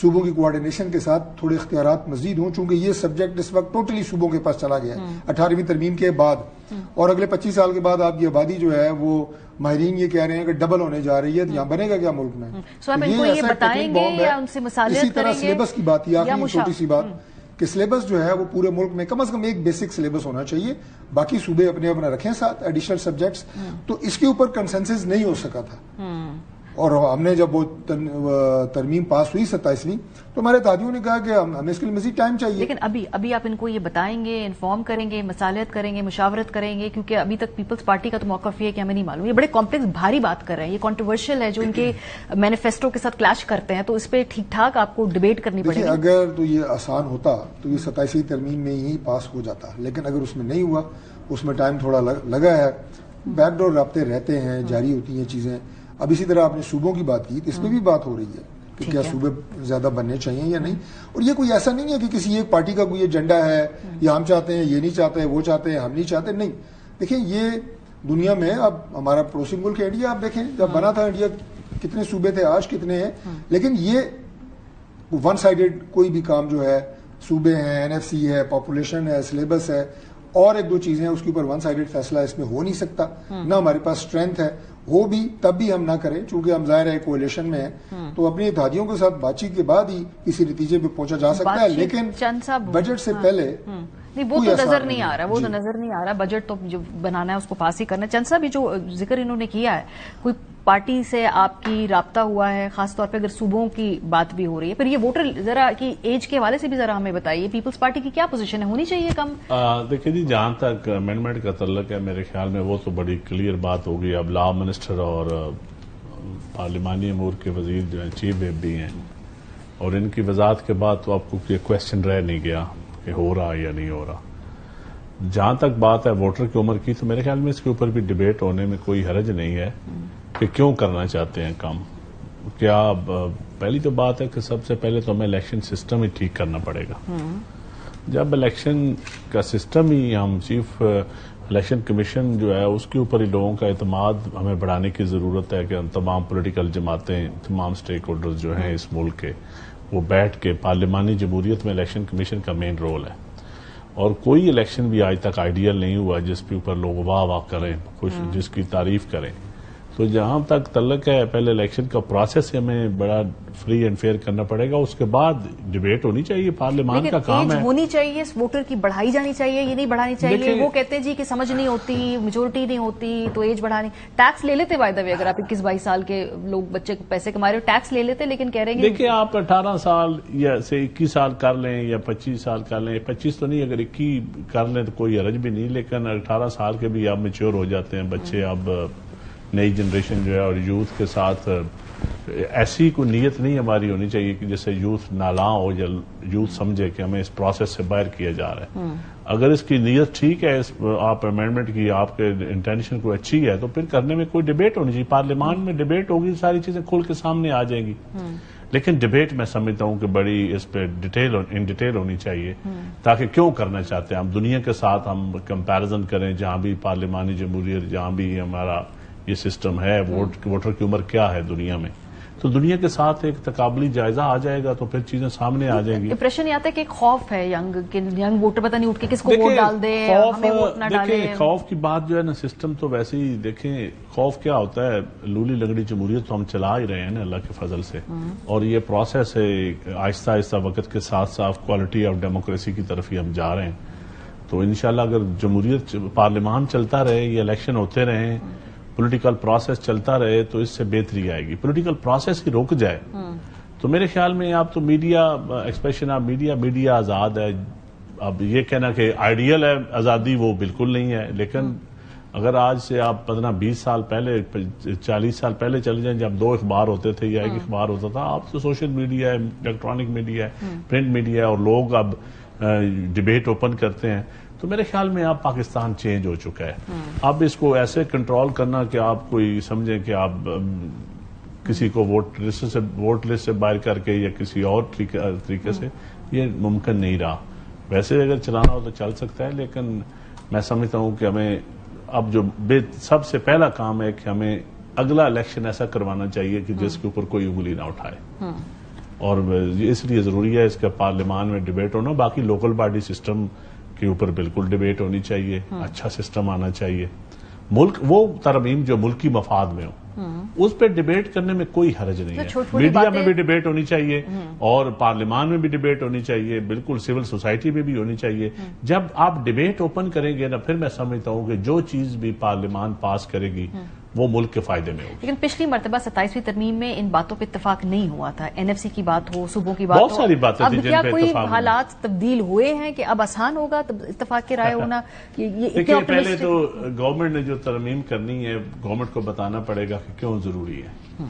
صوبوں کی کوارڈینیشن کے ساتھ تھوڑے اختیارات مزید ہوں، چونکہ یہ سبجیکٹ اس وقت ٹوٹلی صوبوں کے پاس چلا گیا ہے 18ویں ترمیم کے بعد، اور اگلے 25 سال کے بعد آپ کی آبادی جو ہے وہ ماہرین یہ کہہ رہے ہیں کہ ڈبل ہونے جا رہی ہے، تو یہاں بنے گا کیا ملک میں؟ یہ بتائیں گے یا ان سے مصالحت اسی طرح سلیبس کی بات کی، آخری چھوٹی سی بات کہ سلیبس جو ہے وہ پورے ملک میں کم از کم ایک بیسک سلیبس ہونا چاہیے، باقی صوبے اپنے اپنا رکھیں ساتھ ایڈیشنل سبجیکٹس، تو اس کے اوپر کنسنسس نہیں ہو سکا تھا، اور ہم نے جب وہ ترمیم پاس ہوئی 27ویں تو ہمارے اتحادیوں نے کہا کہ ہمیں اس کے لیے مزید ٹائم چاہیے. لیکن ابھی آپ ان کو یہ بتائیں گے، انفارم کریں گے، مصالحت کریں گے، مشاورت کریں گے، کیونکہ ابھی تک پیپلز پارٹی کا تو موقف یہ ہے کہ ہمیں نہیں معلوم. یہ بڑے کمپلیکس بھاری بات کر رہے ہیں، یہ کنٹروورشل ہے جو ان کے مینیفیسٹو کے ساتھ کلیش کرتے ہیں، تو اس پہ ٹھیک ٹھاک آپ کو ڈیبیٹ کرنی پڑے گی. اگر تو یہ آسان ہوتا تو یہ 27ویں ترمیم میں ہی پاس ہو جاتا، لیکن اگر اس میں نہیں ہوا، اس میں ٹائم تھوڑا لگا ہے، بیک ڈور رابطے رہتے ہیں، جاری ہوتی ہیں چیزیں. اب اسی طرح آپ نے صوبوں کی بات کی تو اس پہ بھی بات ہو رہی ہے کہ کیا صوبے زیادہ بننے چاہیے یا نہیں. اور یہ کوئی ایسا نہیں ہے کہ کسی ایک پارٹی کا کوئی ایجنڈا ہے یا ہم چاہتے ہیں، یہ نہیں چاہتے، وہ چاہتے ہیں، ہم نہیں چاہتے. نہیں، دیکھیں یہ دنیا میں اب ہمارا پڑوسی ملک ہے انڈیا، آپ دیکھیں جب بنا تھا انڈیا کتنے صوبے تھے، آج کتنے ہیں. لیکن یہ ون سائیڈڈ کوئی بھی کام جو ہے، صوبے ہیں، NFC ہے، پاپولیشن ہے، سلیبس ہے، اور ایک دو چیزیں اس کے اوپر ون سائیڈڈ فیصلہ اس میں ہو نہیں سکتا. نہ ہمارے پاس اسٹرینتھ ہے، ہو بھی تب بھی ہم نہ کریں چونکہ ہم ظاہر ہے کولیشن میں ہیں، تو اپنی اتحادیوں کے ساتھ بات چیت کے بعد ہی کسی نتیجے پہ پہنچا جا سکتا ہے. لیکن بجٹ سے پہلے نہیں، وہ تو نظر نہیں آ رہا، وہ تو نظر نہیں آ رہا. بجٹ تو جو بنانا ہے اس کو پاس ہی کرنا ہے. چند صاحب، جو ذکر انہوں نے کیا ہے، کوئی پارٹی سے آپ کی رابطہ ہوا ہے، خاص طور پہ اگر صوبوں کی بات بھی ہو رہی ہے؟ پھر یہ ووٹر ذرا کی ایج کے حوالے سے بھی ذرا ہمیں بتائیے، پیپلز پارٹی کی کیا پوزیشن ہے، ہونی چاہیے کم؟ دیکھیں جی، جہاں تک امینڈمنٹ کا تعلق ہے، میرے خیال میں وہ تو بڑی کلیئر بات ہوگی. اب لا منسٹر اور پارلیمانی امور کے وزیر جو ہیں چیف ویب بھی ہیں، اور ان کی وضاحت کے بعد تو آپ کو یہ کوشچن رہ نہیں گیا کہ ہو رہا یا نہیں ہو رہا. جہاں تک بات ہے ووٹر کی عمر کی، تو میرے خیال میں اس کے اوپر بھی ڈیبیٹ ہونے میں کوئی حرج نہیں ہے کہ کیوں کرنا چاہتے ہیں کام. کیا پہلی تو بات ہے کہ سب سے پہلے تو ہمیں الیکشن سسٹم ہی ٹھیک کرنا پڑے گا. جب الیکشن کا سسٹم ہی، ہم چیف الیکشن کمیشن جو ہے اس کے اوپر ہی لوگوں کا اعتماد ہمیں بڑھانے کی ضرورت ہے کہ تمام پولیٹیکل جماعتیں، تمام سٹیک ہولڈرز جو ہیں اس ملک کے، وہ بیٹھ کے پارلیمانی جمہوریت میں الیکشن کمیشن کا مین رول ہے. اور کوئی الیکشن بھی آج تک آئیڈیل نہیں ہوا جس کے اوپر لوگ واہ واہ کریں، جس کی تعریف کریں. تو جہاں تک تعلق ہے، پہلے الیکشن کا پروسیس ہمیں بڑا فری اینڈ فیئر کرنا پڑے گا، اس کے بعد ڈیبیٹ ہونی چاہیے، پارلیمان کا کام ہے. ہونی چاہیے، ووٹر کی بڑھائی جانی چاہیے، یہ نہیں بڑھانی چاہیے. وہ کہتے ہیں جی کہ سمجھ نہیں ہوتی، میجورٹی نہیں ہوتی تو ایج بڑھانی. ٹیکس لے لیتے، بائی دا وے، اگر آپ 21-22 سال کے لوگ بچے پیسے کما رہے ہو ٹیکس لے لیتے، لیکن کہہ رہے ہیں دیکھیں آپ 18 سال یا سے 21 سال کر لیں یا 25 سال کر لیں، 25 تو نہیں، اگر 21 کر لیں تو کوئی حرج بھی نہیں. لیکن 18 سال کے بھی اب میچور ہو جاتے ہیں بچے. اب نئی جنریشن جو ہے اور یوتھ کے ساتھ ایسی کوئی نیت نہیں ہماری ہونی چاہیے کہ جیسے یوتھ نالاں ہو یا یوتھ سمجھے کہ ہمیں اس پروسیس سے باہر کیا جا رہا ہے. اگر اس کی نیت ٹھیک ہے، آپ امینڈمنٹ کی آپ کے انٹینشن کو اچھی ہے، تو پھر کرنے میں کوئی ڈیبیٹ ہونی چاہیے. پارلیمان میں ڈیبیٹ ہوگی، ساری چیزیں کھل کے سامنے آ جائیں گی. لیکن ڈیبیٹ میں سمجھتا ہوں کہ بڑی اس پہ ان ڈیٹیل ہونی چاہیے، تاکہ کیوں کرنا چاہتے ہیں ہم، دنیا کے ساتھ ہم کمپیرزن کریں، جہاں بھی پارلیمانی جمہوریت، جہاں بھی ہمارا یہ سسٹم ہے، ووٹر کی عمر کیا ہے دنیا میں، تو دنیا کے ساتھ ایک تقابلی جائزہ آ جائے گا تو پھر چیزیں سامنے آ جائیں گی. امپریشن یہ آتا ہے کہ ایک خوف ہے ینگ ووٹر پتہ نہیں اٹھ کے کس کو ووٹ ڈال دے، ہمیں ووٹ نہ ڈالے. دیکھیں خوف کی بات جو ہے نا، سسٹم تو ویسے ہی دیکھیں خوف کیا ہوتا ہے. لولی لنگڑی جمہوریت تو ہم چلا ہی رہے ہیں نا اللہ کے فضل سے، اور یہ پروسیس ہے آہستہ آہستہ وقت کے ساتھ ساتھ کوالٹی آف ڈیموکریسی کی طرف ہی ہم جا رہے ہیں. تو انشاءاللہ اگر جمہوریت، پارلیمان چلتا رہے، یہ الیکشن ہوتے رہیں، پولیٹیکل پروسیس چلتا رہے، تو اس سے بہتری آئے گی. پولیٹیکل پروسیس ہی رک جائے تو میرے خیال میں آپ تو میڈیا ایکسپریشن آف میڈیا آزاد ہے. اب یہ کہنا کہ آئیڈیل ہے آزادی، وہ بالکل نہیں ہے. لیکن اگر آج سے آپ 15-20 سال پہلے، 40 سال پہلے چلے جائیں، جب 2 اخبار ہوتے تھے یا 1 اخبار ہوتا تھا، آپ تو سوشل میڈیا ہے، الیکٹرانک میڈیا ہے، پرنٹ میڈیا ہے، اور لوگ اب ڈیبیٹ اوپن کرتے ہیں. تو میرے خیال میں اب پاکستان چینج ہو چکا ہے. اب اس کو ایسے کنٹرول کرنا کہ آپ کوئی سمجھیں کہ آپ کسی کو ووٹ لسٹ سے باہر کر کے یا کسی اور طریقے سے، یہ ممکن نہیں رہا. ویسے اگر چلانا ہو تو چل سکتا ہے، لیکن میں سمجھتا ہوں کہ ہمیں اب جو سب سے پہلا کام ہے کہ ہمیں اگلا الیکشن ایسا کروانا چاہیے کہ جس کے اوپر کوئی انگلی نہ اٹھائے. اور اس لیے ضروری ہے اس کا پارلیمان میں ڈبیٹ ہونا. باقی لوکل باڈی سسٹم کے اوپر بالکل ڈبیٹ ہونی چاہیے, اچھا سسٹم آنا چاہیے. ملک وہ ترمیم جو ملکی مفاد میں ہو, اس پہ ڈبیٹ کرنے میں کوئی حرج نہیں ہے. میڈیا میں بھی ڈبیٹ ہونی چاہیے اور پارلیمان میں بھی ڈبیٹ ہونی چاہیے, بالکل سول سوسائٹی میں بھی ہونی چاہیے. جب آپ ڈبیٹ اوپن کریں گے نا, پھر میں سمجھتا ہوں کہ جو چیز بھی پارلیمان پاس کرے گی وہ ملک کے فائدے میں ہوگی. لیکن پچھلی مرتبہ 27ویں ترمیم میں ان باتوں پہ اتفاق نہیں ہوا تھا. NFC کی بات ہو, صوبوں کی بات ہو, بہت ساری باتیں تھیں اب کیا کوئی حالات تبدیل ہوئے ہیں کہ اب آسان ہوگا اتفاق کی رائے ہونا؟ دیکھیے پہلے تو گورنمنٹ نے جو ترمیم کرنی ہے, گورنمنٹ کو بتانا پڑے گا کہ کیوں ضروری ہے.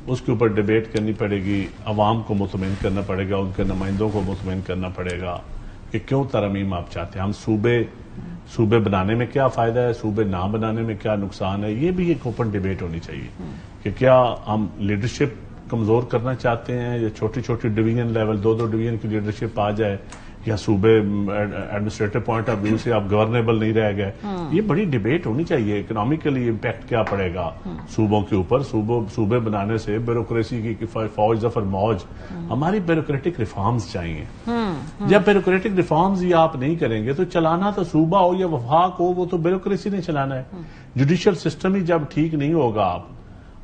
اس کے اوپر ڈبیٹ کرنی پڑے گی, عوام کو مطمئن کرنا پڑے گا, ان کے نمائندوں کو مطمئن کرنا پڑے گا کہ کیوں ترمیم آپ چاہتے ہیں. ہم صوبے بنانے میں کیا فائدہ ہے, صوبے نہ بنانے میں کیا نقصان ہے, یہ بھی ایک اوپن ڈیبیٹ ہونی چاہیے کہ کیا ہم لیڈرشپ کمزور کرنا چاہتے ہیں یا چھوٹی چھوٹی ڈویژن لیول 2-2 ڈویژن کی لیڈرشپ آ جائے, یا صوبے ایڈمنسٹریٹو پوائنٹ آف ویو سے آپ گورنیبل نہیں رہ گئے. یہ بڑی ڈیبیٹ ہونی چاہیے. اکنامیکلی امپیکٹ کیا پڑے گا صوبوں کے اوپر. صوبے بنانے سے بیوروکریسی کی فوج ظفر موج. ہماری بیوروکریٹک ریفارمز چاہیے. جب بیوروکریٹک ریفارمز یہ آپ نہیں کریں گے تو چلانا تو صوبہ ہو یا وفاق ہو, وہ تو بیوروکریسی نے چلانا ہے. جوڈیشل سسٹم ہی جب ٹھیک نہیں ہوگا,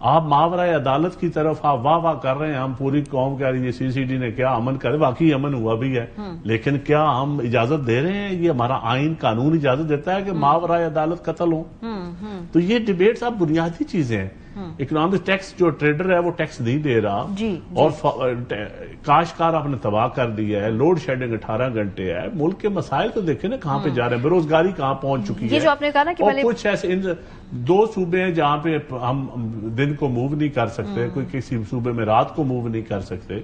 آپ ماورائے عدالت کی طرف آپ واہ کر رہے ہیں, ہم پوری قوم کہہ رہی ہے CCD نے کیا امن کرے, واقعی امن ہوا بھی ہے, لیکن کیا ہم اجازت دے رہے ہیں؟ یہ ہمارا آئین قانون اجازت دیتا ہے کہ ماورائے عدالت قتل ہوں؟ تو یہ ڈیبیٹس اب بنیادی چیزیں ہیں. اکنامک ٹیکس جو ٹریڈر ہے وہ ٹیکس نہیں دے رہا, اور کاشتکار آپ نے تباہ کر دیا ہے. لوڈ شیڈنگ 18 گھنٹے ہے. ملک کے مسائل تو دیکھیں نا کہاں پہ جا رہے ہیں, بے روزگاری کہاں پہنچ چکی ہے. یہ جو آپ نے کہا نا کہ اور کچھ ایسے 2 صوبے ہیں جہاں پہ ہم دن کو موو نہیں کر سکتے, کوئی کسی صوبے میں رات کو موو نہیں کر سکتے.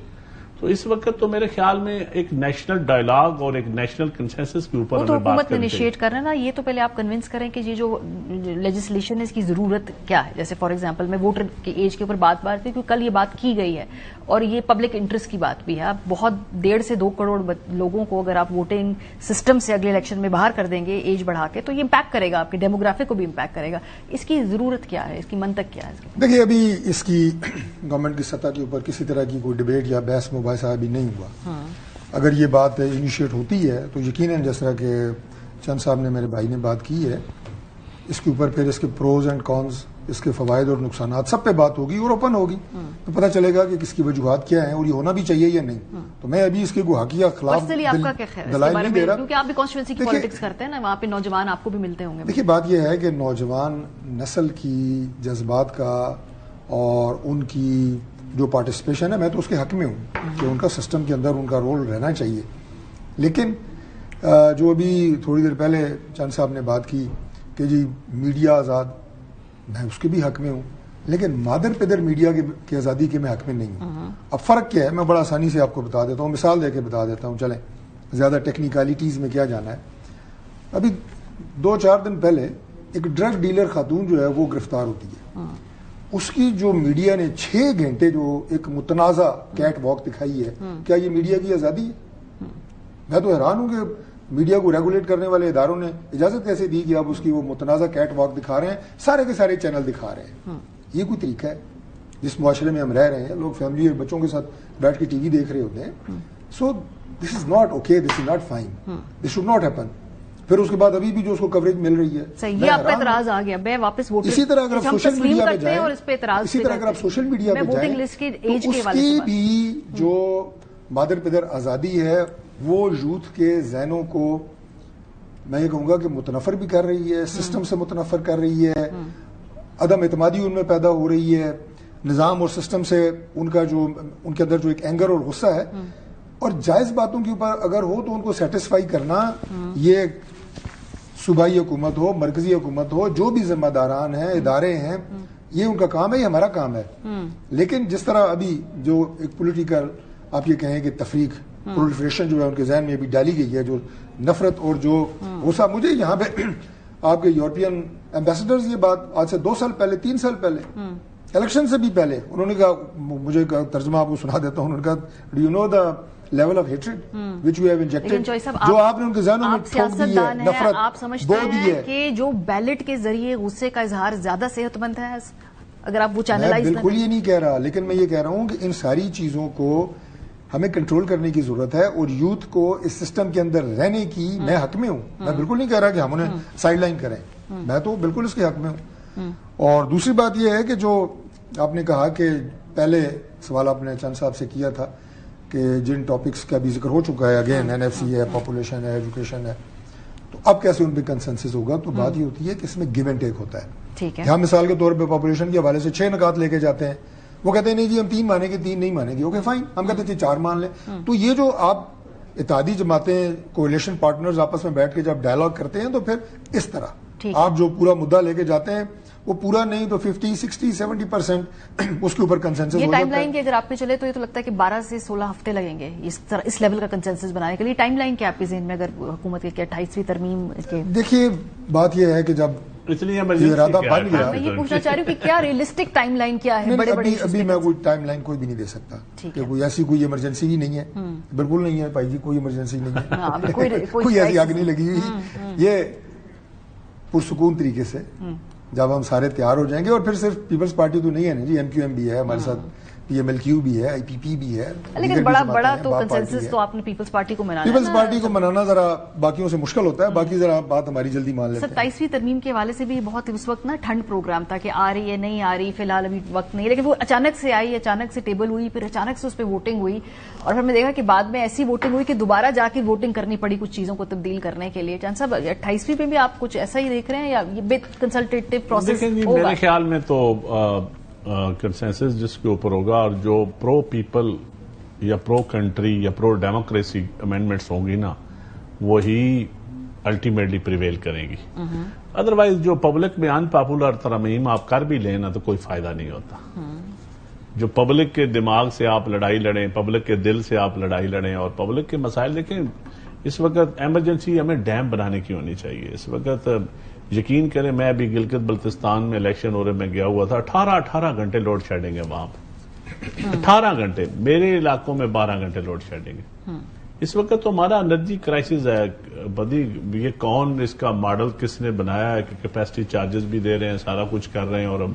تو اس وقت تو میرے خیال میں ایک نیشنل ڈائلاگ اور ایک نیشنل کنسنسس کے اوپر تو حکومت نے انیشیٹ کر رہا ہے نا. یہ تو پہلے آپ کنونس کریں کہ یہ جو لیجسلیشن ہے اس کی ضرورت کیا ہے. جیسے فار ایگزامپل میں ووٹر کی ایج کے اوپر بات کی, کیونکہ کل یہ بات کی گئی ہے اور یہ پبلک انٹرسٹ کی بات بھی ہے. آپ بہت 1.5 سے 2 کروڑ لوگوں کو اگر آپ ووٹنگ سسٹم سے اگلے الیکشن میں باہر کر دیں گے ایج بڑھا کے, تو یہ امپیکٹ کرے گا آپ کے ڈیموگرافک کو بھی امپیکٹ کرے گا. اس کی ضرورت کیا ہے, اس کی منطق کیا ہے؟ دیکھیے ابھی اس کی گورنمنٹ کی سطح کے اوپر کسی طرح کی کوئی ڈبیٹ یا بحث مباحثہ ابھی نہیں ہوا. اگر یہ بات انیشیٹ ہوتی ہے تو یقیناً جس طرح کہ چند صاحب نے میرے بھائی نے بات کی ہے, اس کے اوپر پھر اس کے پروز اینڈ کونز, اس کے فوائد اور نقصانات سب پہ بات ہوگی اور اوپن ہوگی, تو پتہ چلے گا کہ کس کی وجوہات کیا ہیں اور یہ ہونا بھی چاہیے یا نہیں. تو میں ابھی اس کے گواہی خلاف دلائل نہیں دے رہا, کیونکہ آپ بھی کانسٹیٹوئنسی کی پالیٹکس کرتے ہیں نا, وہاں پہ نوجوان آپ کو بھی ملتے ہوں گے. دیکھیے بات یہ ہے کہ نوجوان نسل کی جذبات کا اور ان کی جو پارٹیسپیشن ہے, میں تو اس کے حق میں ہوں کہ ان کا سسٹم کے اندر ان کا رول رہنا چاہیے. لیکن جو ابھی تھوڑی دیر پہلے چند صاحب نے بات کی کہ جی میڈیا آزاد, میں اس کے بھی حق میں ہوں, لیکن مادر پدر میڈیا کی آزادی کے میں حق میں نہیں ہوں. اب فرق کیا ہے میں بڑا آسانی سے آپ کو بتا دیتا ہوں, مثال دے کے بتا دیتا ہوں, چلیں زیادہ ٹیکنیکلٹیز میں کیا جانا ہے. ابھی 2-4 دن پہلے ایک ڈرگ ڈیلر خاتون جو ہے وہ گرفتار ہوتی ہے. اس کی جو میڈیا نے 6 گھنٹے جو ایک متنازع کیٹ واک دکھائی ہے, کیا یہ میڈیا کی آزادی ہے؟ میں تو حیران ہوں کہ میڈیا کو ریگولیٹ کرنے والے اداروں نے اجازت کیسے دی کہ آپ اس کی وہ متنازع کیٹ واک دکھا رہے ہیں, سارے کے سارے چینل دکھا رہے ہیں. یہ کوئی طریقہ ہے جس معاشرے میں ہم رہ رہے ہیں؟ لوگ فیملی اور بچوں کے ساتھ بیٹھ کے ٹی وی دیکھ رہے ہوتے ہیں. So this is not okay, this is not fine, this should not happen. پھر اس کے بعد ابھی بھی جو اس کو کوریج مل رہی ہے, یہ آپ کا اعتراض آ گیا. میں واپس اسی طرح اگر آپ سوشل میڈیا پہ جائیں, اسی طرح اگر آپ سوشل میڈیا پہ جائیں تو اس کی بھی جو مادر پدر آزادی ہے وہ یوتھ کے ذہنوں کو میں یہ کہوں گا کہ متنفر بھی کر رہی ہے, سسٹم سے متنفر کر رہی ہے, عدم اعتمادی ان میں پیدا ہو رہی ہے, نظام اور سسٹم سے ان کا جو ان کے اندر جو ایک اینگر اور غصہ ہے. اور جائز باتوں کے اوپر اگر ہو تو ان کو سیٹسفائی کرنا, یہ صوبائی حکومت ہو, مرکزی حکومت ہو, جو بھی ذمہ داران ہیں, ادارے ہیں, یہ ان کا کام ہے, یہ ہمارا کام ہے. لیکن جس طرح ابھی جو ایک پولیٹیکل آپ یہ کہیں کہ تفریق, پرولیفریشن جو ہے ان کے ذہن میں ابھی ڈالی گئی ہے, جو نفرت اور جو غصہ, مجھے یہاں پہ آپ کے یورپین ایمبیسڈرز یہ بات آج سے 2 سال پہلے 3 سال پہلے الیکشن سے بھی پہلے انہوں نے کہا, مجھے ترجمہ آپ کو سنا دیتا ہوں, انہوں نے کہا do you know the level of hatred which you have injected, جو آپ نے ان کے ذہنوں میں ٹھوک دی ہے, نفرت آپ سمجھتے ہیں کہ جو بیلٹ کے ذریعے غصے کا اظہار زیادہ صحت مند ہے؟ اگر آپ وہ چینلائز, بالکل یہ نہیں کہہ رہا, لیکن میں یہ کہہ رہا ہوں کہ ان ساری چیزوں کو ہمیں کنٹرول کرنے کی ضرورت ہے اور یوتھ کو اس سسٹم کے اندر رہنے کی میں حق میں ہوں. میں بالکل نہیں کہہ رہا کہ ہم انہیں سائڈ لائن کریں, میں تو بالکل اس کے حق میں ہوں. اور دوسری بات یہ ہے کہ جو آپ نے کہا کہ پہلے سوال آپ نے چند صاحب سے کیا تھا کہ جن ٹاپکس کا بھی ذکر ہو چکا ہے, اگین NFC ہے, پاپولیشن ہے, ایجوکیشن ہے, تو اب کیسے ان پہ کنسنسس ہوگا. تو بات یہ ہوتی ہے کہ اس میں گیو اینڈ ٹیک ہوتا ہے. یہاں مثال کے طور پہ پاپولیشن کے حوالے سے 6 نکات لے کے جاتے ہیں, وہ کہتے ہیں نہیں جی ہم 3 مانیں گے, 3 نہیں مانیں گے, اوکے فائن, ہم کہتے ہیں 4 مان لیں. تو یہ جو آپ اتحادی جماعتیں, کولیشن پارٹنرز آپس میں بیٹھ کے جب ڈائلاگ کرتے ہیں تو پھر اس طرح آپ جو پورا مدعا لے کے جاتے ہیں وہ پورا نہیں تو 50, 60, 70% اس کے اوپر کنسنسس ہو جاتا ہے. یہ ٹائم لائن کی اگر آپ پہ چلے تو یہ تو لگتا ہے کہ 12 سے 16 ہفتے لگیں گے اس لیول کا کنسنسس بنانے کے لیے. ٹائم لائن کیا آپ کے ذہن میں اگر حکومت کے 28ویں ترمیم کے؟ دیکھیے بات یہ ہے کہ جب یہ ارادہ بن گیا, میں یہ پوچھنا چاہ رہی ہوں کہ کیا ریئلسٹک ٹائم لائن کیا ہے؟ ابھی میں کوئی ٹائم لائن کوئی بھی نہیں دے سکتا کہ کوئی ایسی کوئی ایمرجنسی بھی نہیں ہے, بالکل نہیں ہے بھائی جی, کوئی ایمرجنسی نہیں ہے, کوئی ایسی آگ نہیں لگی ہوئی. یہ پرسکون طریقے سے جب ہم سارے تیار ہو جائیں گے, اور پھر صرف پیپلز پارٹی تو نہیں ہے نا جی, MQM بھی ہے ہمارے ساتھ, PMLQ بھی ہے, IPP بھی ہے, لیکن بڑا تو کنسنسس تو آپ نے پیپلز پارٹی کو منانا ہے. پیپلز پارٹی کو منانا ذرا باقیوں سے مشکل ہوتا ہے, باقی ذرا بات ہماری جلدی مان لیتے ہیں. 27ویں ترمیم کے حوالے سے بھی بہت اس وقت نا ٹھنڈ پروگرام تھا کہ آ رہی ہے نہیں آ رہی, فی الحال ابھی وقت نہیں, لیکن وہ اچانک سے آئی, اچانک سے ٹیبل ہوئی, پھر اچانک سے اس پہ ووٹنگ ہوئی, اور ہم نے دیکھا کہ بعد میں ایسی ووٹنگ ہوئی کہ دوبارہ جا کے ووٹنگ کرنی پڑی کچھ چیزوں کو تبدیل کرنے کے لیے. چاند صاحب 28ویں پہ بھی آپ کچھ ایسا ہی دیکھ رہے ہیں یا یہ بگ کنسلٹیٹو پروسیس ہوگا؟ میرے خیال میں تو کنسنسس جس کے اوپر ہوگا, اور جو پرو پیپل یا پرو کنٹری یا پرو ڈیموکریسی امینڈمنٹس ہوں گی نا, وہی الٹیمیٹلی پریویل کریں گی. ادروائز جو پبلک میں ان پاپولر ترمیم آپ کر بھی لیں نا تو کوئی فائدہ نہیں ہوتا. جو پبلک کے دماغ سے آپ لڑائی لڑیں, پبلک کے دل سے آپ لڑائی لڑیں, اور پبلک کے مسائل دیکھیں. اس وقت ایمرجنسی ہمیں ڈیم بنانے کی ہونی چاہیے. اس وقت یقین کریں, میں ابھی گلگت بلتستان میں الیکشن ہو رہے میں گیا ہوا تھا, 18 گھنٹے لوڈ شیڈنگ ہے وہاں پہ, 18 گھنٹے. میرے علاقوں میں 12 گھنٹے لوڈ شیڈنگ ہے. اس وقت تو ہمارا انرجی کرائسس ہے. بدی یہ کون, اس کا ماڈل کس نے بنایا ہے کہ کیپیسٹی چارجز بھی دے رہے ہیں, سارا کچھ کر رہے ہیں, اور اب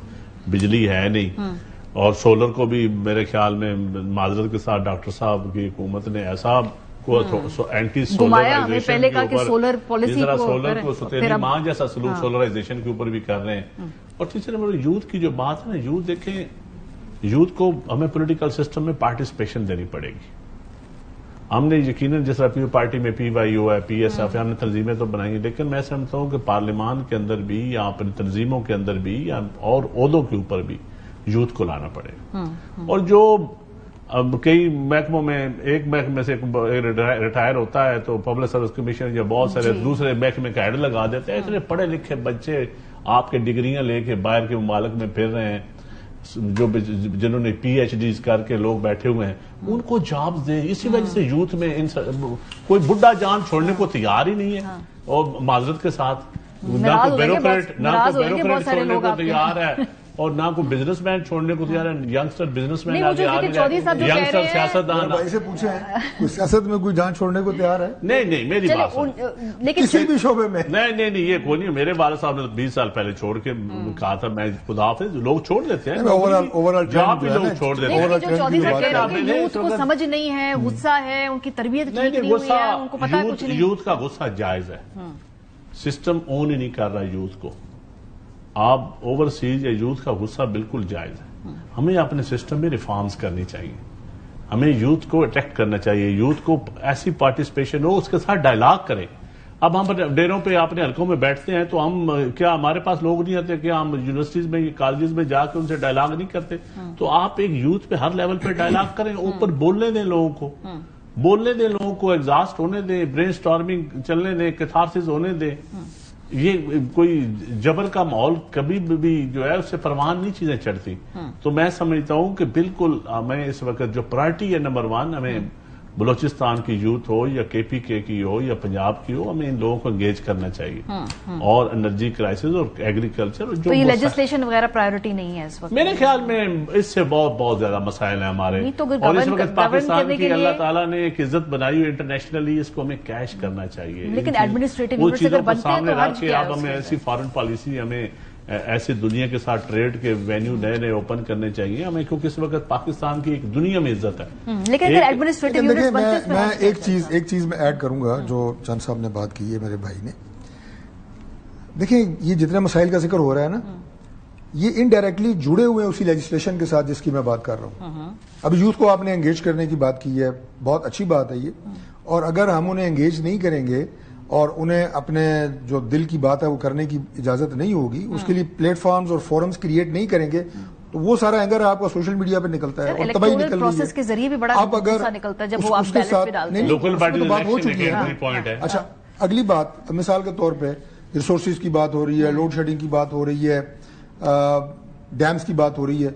بجلی ہے نہیں. اور سولر کو بھی میرے خیال میں معذرت کے ساتھ ڈاکٹر صاحب کی حکومت نے ایسا اینٹی سولرائزیشن کو ستیلی ماں جیسا سلوک سولرائزیشن کے اوپر بھی کر رہے ہیں. اور تیسرے نمبر یوتھ کی جو بات ہے نا, یوتھ دیکھیں, یوتھ کو ہمیں پولیٹیکل سسٹم میں پارٹیسپیشن دینی پڑے گی. ہم نے یقیناً جس طرح پی پارٹی میں PYO ہے, PSF ہے, ہم نے تنظیمیں تو بنائی ہیں, لیکن میں سمجھتا ہوں کہ پارلیمان کے اندر بھی یا اپنی تنظیموں کے اندر بھی یا اور عہدوں کے اوپر بھی یوتھ کو لانا پڑے گا. اور جو اب کئی محکموں میں, ایک محکمے سے ریٹائر ہوتا ہے تو پبلک سروس کمیشن یا بہت سارے دوسرے محکمے کا ایڈ لگا دیتے ہیں. اتنے پڑھے لکھے بچے آپ کے ڈگریاں لے کے باہر کے ممالک میں پھر رہے ہیں, جو جنہوں نے PhDs کر کے لوگ بیٹھے ہوئے ہیں, ان کو جابز دیں. اسی وجہ سے یوتھ میں کوئی بڈھا جان چھوڑنے کو تیار ہی نہیں ہے. اور معذرت کے ساتھ نہ کوئی بیوروکریٹ چھوڑنے کو تیار ہے, اور نہ کوئی بزنس مین چھوڑنے کو تیار ہے. ینگسٹر بزنس مین ینگسٹر سیاستدان سے پوچھے کوئی سیاست میں کوئی جان چھوڑنے کو تیار ہے؟ نہیں میری بات کسی بھی شعبے میں نہیں یہ کوئی نہیں. میرے والد صاحب نے 20 سال پہلے چھوڑ کے کہا تھا میں خدا حافظ. لوگ چھوڑ دیتے ہیں, جہاں بھی لوگ چھوڑ دیتے ہیں. یوتھ کو سمجھ نہیں ہے, غصہ ہے, ان کی تربیت ٹھیک نہیں ہوئی ہے, ان کو پتہ کچھ نہیں. یوتھ کا غصہ جائز ہے, سسٹم اون ہی نہیں کر رہا یوتھ کو. آپ اوورسیز یا یوتھ کا غصہ بالکل جائز ہے. ہمیں اپنے سسٹم میں ریفارمز کرنی چاہیے. ہمیں یوتھ کو اٹریکٹ کرنا چاہیے, یوتھ کو ایسی پارٹیسپیشن ہو, اس کے ساتھ ڈائلاگ کریں. اب ہم ڈیروں پہ اپنے حلقوں میں بیٹھتے ہیں تو ہم کیا ہمارے پاس لوگ نہیں آتے کہ ہم یونیورسٹیز میں کالجز میں جا کے ان سے ڈائلاگ نہیں کرتے؟ تو آپ ایک یوتھ پہ ہر لیول پہ ڈائلاگ کریں, اوپر بولنے دیں لوگوں کو, ایگزاسٹ ہونے دیں, برین سٹارمنگ چلنے دیں, کیتھارسس ہونے دیں. یہ کوئی جبر کا ماحول کبھی بھی جو ہے اس سے پروان نہیں چیزیں چڑھتی. تو میں سمجھتا ہوں کہ بالکل ہمیں اس وقت جو پرائرٹی ہے نمبر 1, ہمیں بلوچستان کی یوتھ ہو یا KPK کی ہو یا پنجاب کی ہو, ہمیں ان لوگوں کو انگیج کرنا چاہیے. اور انرجی کرائسس اور ایگریکلچر, تو یہ لیجسلیشن وغیرہ پرائرٹی نہیں ہے اس وقت میرے خیال میں. اس سے بہت زیادہ مسائل ہیں ہمارے. اور اس وقت پاکستان کی اللہ تعالیٰ نے ایک عزت بنائی ہوئی انٹرنیشنلی, اس کو ہمیں کیش کرنا چاہیے. لیکن ایڈمنسٹریٹو وہ چیزوں کو سامنے رکھ کے اب ہمیں ایسی فارن پالیسی ہمیں ایسی دنیا کے ساتھ ٹریڈ کے وینیو نئے نئے اوپن کرنے چاہیے ہمیں, کیونکہ اس وقت پاکستان کی ایک دنیا میں عزت ہے. لیکن ایڈمنسٹریٹو میں ایک چیز میں ایڈ کروں گا جو چند صاحب نے بات کی ہے میرے بھائی نے. دیکھیں یہ جتنے مسائل کا ذکر ہو رہا ہے نا, یہ انڈائریکٹلی جڑے ہوئے ہیں اسی لیجسلیشن کے ساتھ جس کی میں بات کر رہا ہوں. اب یوتھ کو آپ نے انگیج کرنے کی بات کی ہے, بہت اچھی بات ہے یہ, اور اگر ہم انہیں انگیج نہیں کریں گے اور انہیں اپنے جو دل کی بات ہے وہ کرنے کی اجازت نہیں ہوگی, اس کے لیے پلیٹ فارمز اور فورمز کریٹ نہیں کریں گے, تو وہ سارا اینگر آپ کا سوشل میڈیا پہ نکلتا ہے اور تباہی نکل رہی ہے. کے ذریعے بھی بڑا غصہ نکلتا ہے جب وہ آپ بیلٹ پہ ڈالتے ہیں. لوکل پارٹی بات ہو چکی ہے. اچھا اگلی بات مثال کے طور پہ ریسورسز کی بات ہو رہی ہے, لوڈ شیڈنگ کی بات ہو رہی ہے, ڈیمز کی بات ہو رہی ہے.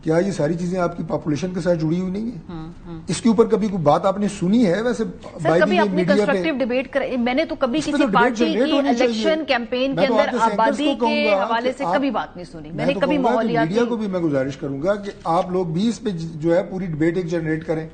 کیا یہ ساری چیزیں آپ کی پاپولیشن کے ساتھ جڑی ہوئی نہیں ہے؟ اس کے اوپر کبھی کوئی بات آپ نے سنی ہے؟ ویسے کبھی اپنی کنسٹرکٹیو ڈیبیٹ کر, میں نے تو کبھی کسی پارٹی کی الیکشن کیمپین کے اندر آبادی کے حوالے سے کبھی بات نہیں سنی. میں نے کبھی ماحولیاتی, میڈیا کو بھی میں گزارش کروں گا کہ آپ لوگ بھی اس پہ جو ہے پوری ڈیبیٹ ایک جنریٹ کریں,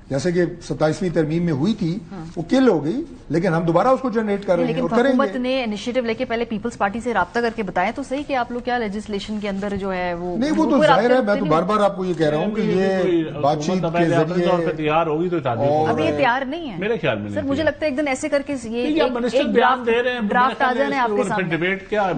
جیسے کہ 27ویں ترمیم میں ہوئی تھی, وہ کل ہو گئی لیکن ہم دوبارہ اس کو جنریٹ کر رہے ہیں. لیکن حکومت نے انیشیٹو لے کے پہلے پیپلز پارٹی سے رابطہ کر کے بتائیں تو صحیح کہ آپ لوگ کیا لیجسلیشن کے اندر جو ہے وہ نہیں, وہ تو ظاہر ہے. میں تو بار بار آپ کو یہ کہہ رہا ہوں کہ یہ بات چیت کے ذریعے تیار ہوگی تو ابھی یہ تیار نہیں ہے میرے خیال میں. سر مجھے لگتا ہے ایک دن ایسے کر کے یہ ڈرافٹ آ جانا ہے آپ کے سامنے. ڈیبیٹ کیا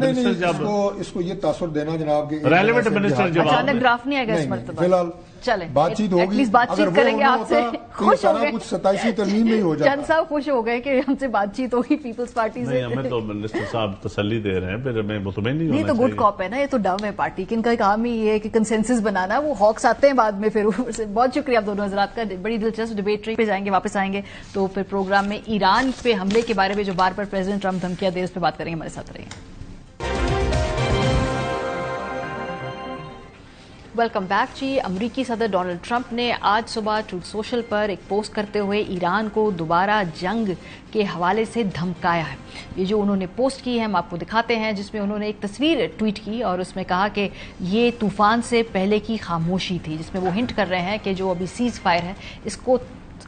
اس کو یہ تاثر دینا جناب کے ریلیونٹ منسٹر جب اچانک ڈرافٹ نہیں آئے گا اس مرتبہ. فی الحال چلیں بات چیت ہوگی, بات چیت کریں گے آپ سے. خوش ہو گئے کچھ 27ویں ترمیم میں ہی ہو جاتا. چند صاحب خوش ہو گئے کہ ہم سے بات چیت ہوگی پیپلز پارٹی سے. ہمیں تو منسٹر صاحب تسلی دے رہے ہیں, پھر ہمیں مطمئن نہیں ہونا چاہیے. تو گڈ کاپ ہے نا, یہ تو ڈو ہے پارٹی کی, ان کا کام ہی یہ ہے کہ کنسنسس بنانا. وہ ہاکس آتے ہیں بعد میں پھر اوپر سے. بہت شکریہ آپ دونوں حضرات کا. بڑی دلچسپ ڈیبیٹ پہ جائیں گے, واپس آئیں گے تو پھر پروگرام میں ایران پہ حملے کے بارے میں جو بار بار پریزیڈنٹ ٹرمپ دھمکیاں دے اس پہ بات کریں گے. ہمارے ساتھ رہیے. ویلکم بیک جی. امریکی صدر ڈونلڈ ٹرمپ نے آج صبح ٹروتھ سوشل پر ایک پوسٹ کرتے ہوئے ایران کو دوبارہ جنگ کے حوالے سے دھمکایا ہے. یہ جو انہوں نے پوسٹ کی ہے ہم آپ کو دکھاتے ہیں, جس میں انہوں نے ایک تصویر ٹویٹ کی اور اس میں کہا کہ یہ طوفان سے پہلے کی خاموشی تھی, جس میں وہ ہنٹ کر رہے ہیں کہ جو ابھی سیز فائر ہے اس کو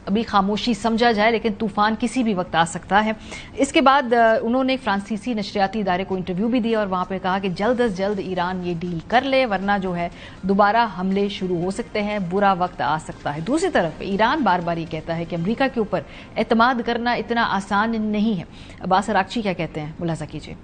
ابھی خاموشی سمجھا جائے لیکن طوفان کسی بھی وقت آ سکتا ہے. اس کے بعد انہوں نے ایک فرانسیسی نشریاتی ادارے کو انٹرویو بھی دیا اور وہاں پہ کہا کہ جلد از جلد ایران یہ ڈیل کر لے ورنہ جو ہے دوبارہ حملے شروع ہو سکتے ہیں, برا وقت آ سکتا ہے. دوسری طرف ایران بار بار یہ کہتا ہے کہ امریکہ کے اوپر اعتماد کرنا اتنا آسان نہیں ہے. عباس اراقچی کیا کہتے ہیں, ملاحظہ کیجیے.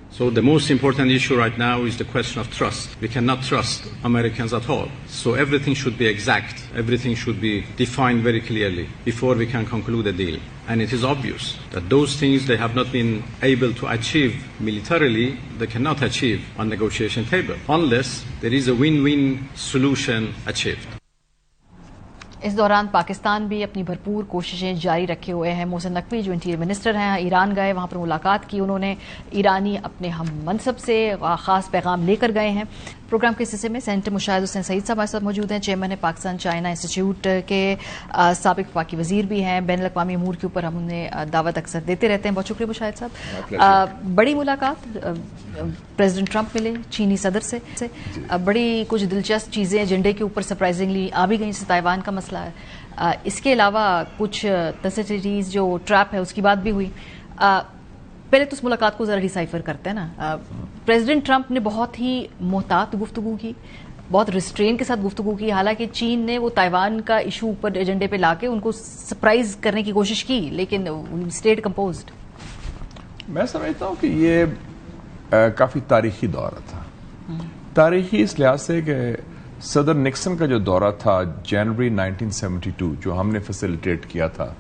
So the most important issue right now is the question of trust. We cannot trust Americans at all. So everything should be exact. Everything should be defined very clearly before we can conclude a deal. And it is obvious that those things they have not been able to achieve militarily, they cannot achieve on negotiation table unless there is a win-win solution achieved. اس دوران پاکستان بھی اپنی بھرپور کوششیں جاری رکھے ہوئے ہیں. محسن نقوی جو انٹیریئر منسٹر ہیں ایران گئے, وہاں پر ملاقات کی, انہوں نے ایرانی اپنے ہم منصب سے خاص پیغام لے کر گئے ہیں. پروگرام کے حصے میں سینٹر مشاہد حسین سعید صاحب ہمارے ساتھ موجود ہیں, چیئرمین پاکستان چائنا انسٹیٹیوٹ کے سابق وفاقی وزیر بھی ہیں. بین الاقوامی امور کے اوپر ہم انہیں دعوت اکثر دیتے رہتے ہیں. بہت شکریہ مشاہد صاحب. بڑی ملاقات, پریزیڈنٹ ٹرمپ ملے چینی صدر سے, بڑی کچھ دلچسپ چیزیں ایجنڈے کے اوپر سرپرائزنگلی آ بھی گئیں, جیسے تائیوان کا مسئلہ ہے. اس کے علاوہ کچھ تصویریز جو ٹریپ ہے اس کی بات بھی ہوئی. پہلے تو اس ملاقات کو ذرا ڈیسائفر کرتے ہیں نا. پریزیڈنٹ ٹرمپ نے بہت ہی محتاط گفتگو کی, بہت ریسٹرین کے ساتھ گفتگو کی, حالانکہ چین نے وہ تائیوان کا ایشو اوپر ایجنڈے پہ لا کے ان کو سرپرائز کرنے کی کوشش کی لیکن اسٹیٹ کمپوزڈ. میں سمجھتا ہوں کہ یہ کافی تاریخی دورہ تھا. تاریخی اس لحاظ سے کہ صدر نکسن کا جو دورہ تھا جنوری 1972 جو ہم نے فیسیلیٹیٹ کیا تھا,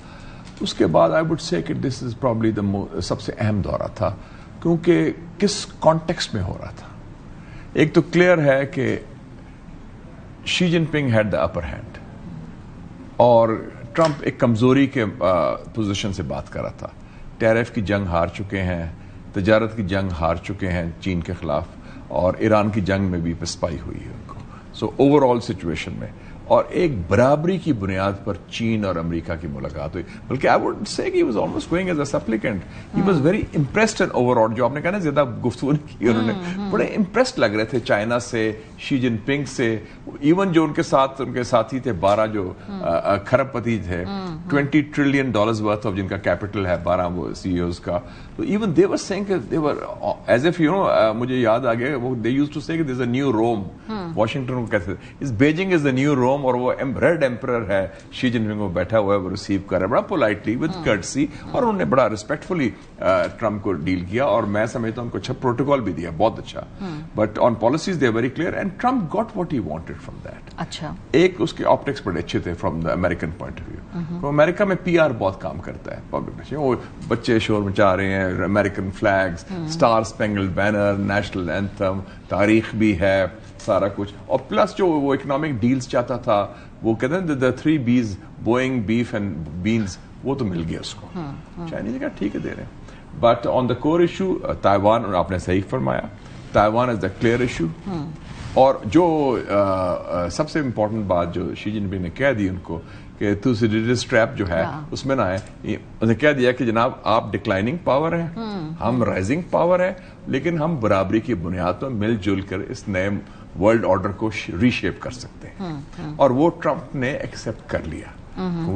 اس کے بعد آئی وڈ سے کہ دس از پرابلی سب سے اہم دورہ تھا, کیونکہ کس کانٹیکسٹ میں ہو رہا تھا. ایک تو کلیئر ہے کہ شی جن پنگ ہیڈ دا اپر ہینڈ اور ٹرمپ ایک کمزوری کے پوزیشن سے بات کر رہا تھا. ٹیرف کی جنگ ہار چکے ہیں, تجارت کی جنگ ہار چکے ہیں چین کے خلاف, اور ایران کی جنگ میں بھی پسپائی ہوئی ہے ان کو. سو اوور آل سچویشن میں اور ایک برابری کی بنیاد پر چین اور امریکہ کی ملاقات ہوئی. بلکہ I would say he was almost going as a supplicant. He was very impressed and overall. جو آپ نے کہا نا زیادہ گفتگو نہیں کی انہوں نے, بڑے امپریسڈ لگ رہے تھے چائنا سے, شی جن پنگ سے. ایون جو ان کے ساتھ ان کے ساتھی تھے 12 جو کھرب پتی تھے, $20 trillion ورتھ آف جن کا کیپٹل ہے 12 وہ سی ایوز کا. تو even they were seeing they were as if you know, مجھے یاد آ گیا وہ دے یوزڈ ٹو سے دیر از اے نیو روم. واشنگٹن کو کہتے تھے اس بیجنگ از دا نیو روم, اور وہ ریڈ ایمپرر ہے شی جن پنگ, وہ بیٹھا ہوا ہے, وہ ریسیو کر رہا ہے بڑا پولائٹلی ود کرٹسی, اور انہوں نے بڑا ریسپیکٹفلی ٹرمپ کو ڈیل کیا, اور میں سمجھتا ہوں ان کو اچھا پروٹوکول بھی دیا, بہت اچھا. But on policies they are very clear and Trump got what he wanted from that. اچھا, ایک اس کے آپٹکس بڑے اچھے تھے from the American point of view. تو امریکہ میں پی آر بہت کام کرتا ہے پبلک, وہ بچے شور مچا رہے ہیں, American flags, star spangled banner, national anthem, تاریخ بھی ہے سارا کچھ, اور پلس جو وہ اکنامک ڈیلز چاہتا تھا, وہ کہتے ہیں the 3 B's, Boeing, beef and beans, وہ تو مل گیا اس کو. چائنیز نے کہا ٹھیک ہے دے رہے ہیں. But on the core issue Taiwan, آپ نے صحیح فرمایا, Taiwan is the clear issue. اور جو سب سے امپورٹنٹ بات جو شی جن پنگ نے کہہ دی ان کو کہ تھوسیڈیڈس ٹریپ جو ہے اس میں نہ آئے, انہوں نے کہہ دیا کہ جناب آپ ڈکلائننگ پاور ہیں, ہم رائزنگ پاور ہے, لیکن ہم برابری کی بنیاد پر مل جل کر اس نئے ورلڈ آرڈر کو ری شیپ کر سکتے ہیں. اور وہ ٹرمپ نے ایکسپٹ کر لیا.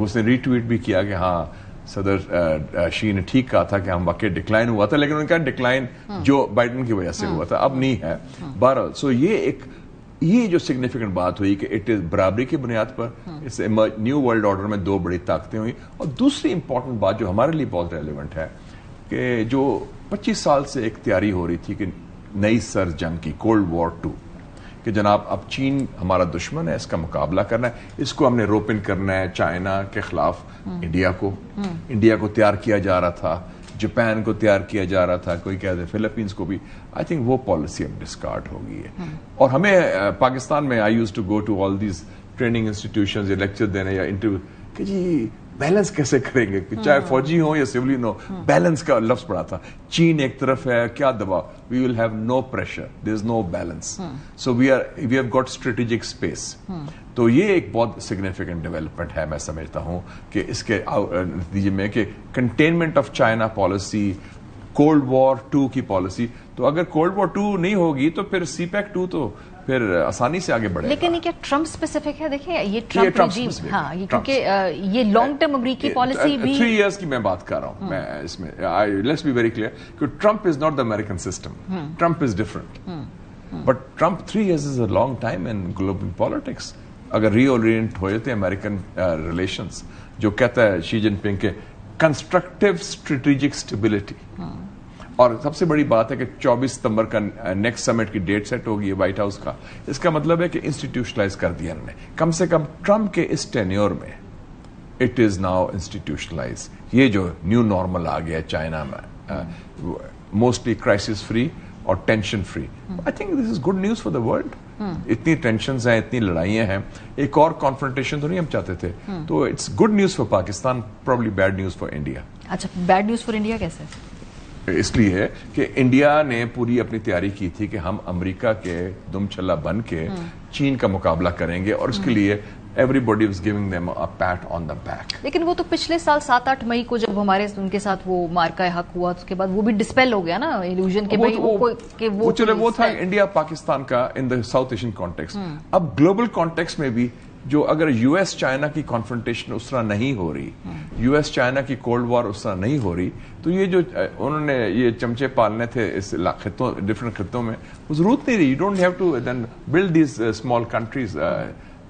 اس نے ری ٹویٹ بھی کیا کہ ہاں صدر شی نے ٹھیک کہا تھا کہ ہم واقعی ڈکلائن ہوا تھا, لیکن ان کا ڈکلائن جو بائیڈن کی وجہ سے ہوا تھا, اب نہیں ہے. بہرحال سو یہ جو سگنیفیکنٹ بات ہوئی کہ اٹ از برابری کی بنیاد پر اس نیو ورلڈ آرڈر میں 2 بڑی طاقتیں ہوئی. اور دوسری امپورٹنٹ بات جو ہمارے لیے بہت ریلیونٹ ہے کہ جو 25 سال سے ایک تیاری ہو رہی تھی کہ نئی سر جنگ کی, کولڈ وار 2, کہ جناب اب چین ہمارا دشمن ہے, اس کا مقابلہ کرنا ہے, اس کو ہم نے روپن کرنا ہے چائنا کے خلاف. انڈیا کو تیار کیا جا رہا تھا, جاپان کو تیار کیا جا رہا تھا, کوئی کہتے ہیں فلپینز کو بھی. آئی تھنک وہ پالیسی اب ڈسکارڈ ہو گئی ہے. اور ہمیں پاکستان میں I use to go to all these training institutions یا لیکچر دینے یا انٹرویو کہ جی بیلنس کیسے کریں گے, چاہے فوجی ہوں یا سویلین ہو, بیلنس کا لفظ پڑا تھا. چین ایک طرف ہے, کیا دباؤ, we will have no pressure, there is no balance, so we have got strategic space. تو یہ ایک بہت سگنیفیکنٹ ڈیولپمنٹ ہے میں سمجھتا ہوں کہ اس کے نتیجے میں کہ containment of China policy, cold war 2 کی پالیسی. تو اگر کولڈ وار 2 نہیں ہوگی تو پھر سی پیک 2 تو پھر آسانی سے آگے بڑھے. لیکن یہ کیا ٹرمپ اسپیسیفک ہے؟ دیکھیں یہ ٹرمپ ریجیم, ہاں کیونکہ یہ لانگ ٹرم امریکی پالیسی بھی 3 ایئرس کی میں بات کر رہا ہوں. میں اس میں لیٹس بی ویری کلیئر کہ Trump is not the American system, Trump is different. But Trump 3 years is a long time in global politics. اگر ری اورینٹ ہو جاتے امریکن ریلیشنز, جو کہتا ہے شی جن پنگ کے کنسٹرکٹیو اسٹریٹجک اسٹیبلٹی. اور سب سے بڑی بات ہے کہ 24 ستمبر کا نیکسٹ سمٹ کی ڈیٹ سیٹ ہوگی ہے وائٹ ہاؤس کا. اس کا مطلب ہے کہ انسٹیٹیوشنلائز کر دیا انہوں نے, کم سے کم ٹرمپ کے اس ٹینیور میں اٹ از ناؤ انسٹیٹیوشنلائز. یہ جو نیو نارمل آ گیا چائنا میں, موسٹلی کرائسس فری اور tension free. I think this is good news for the world. اتنی ٹینشنز ہیں, اتنی لڑائیاں ہیں, ایک اور کانفرنٹیشن تو نہیں ہم چاہتے تھے. تو it's good news for Pakistan, probably bad news for India. اچھا, بیڈ نیوز فار انڈیا کیسے؟ اس لیے ہے کہ انڈیا نے پوری اپنی تیاری کی تھی کہ ہم امریکہ کے دم چھلا بن کے چین کا مقابلہ کریں گے, اور اس کے لیے everybody was giving them a pat on the back. لیکن وہ تو پچھلے سال 7-8 مئی کو جب ہمارے ان کے ساتھ وہ مارکہ حق ہوا, اس کے بعد وہ بھی ڈسپیل ہو گیا نا ایلوژن کے. وہ تھا انڈیا پاکستان کا ان دا ساؤتھ ایشین کانٹیکسٹ. اب گلوبل کانٹیکسٹ میں بھی جو اگر یو ایس چائنا کی کانفرنٹیشن اس طرح نہیں ہو رہی, یو ایس چائنا کی کولڈ وار اس طرح نہیں ہو رہی, تو یہ جو انہوں نے یہ چمچے پالنے تھے اس خطوں, ڈفرنٹ خطوں میں, وہ ضرورت نہیں رہی. You don't have to then build these small countries.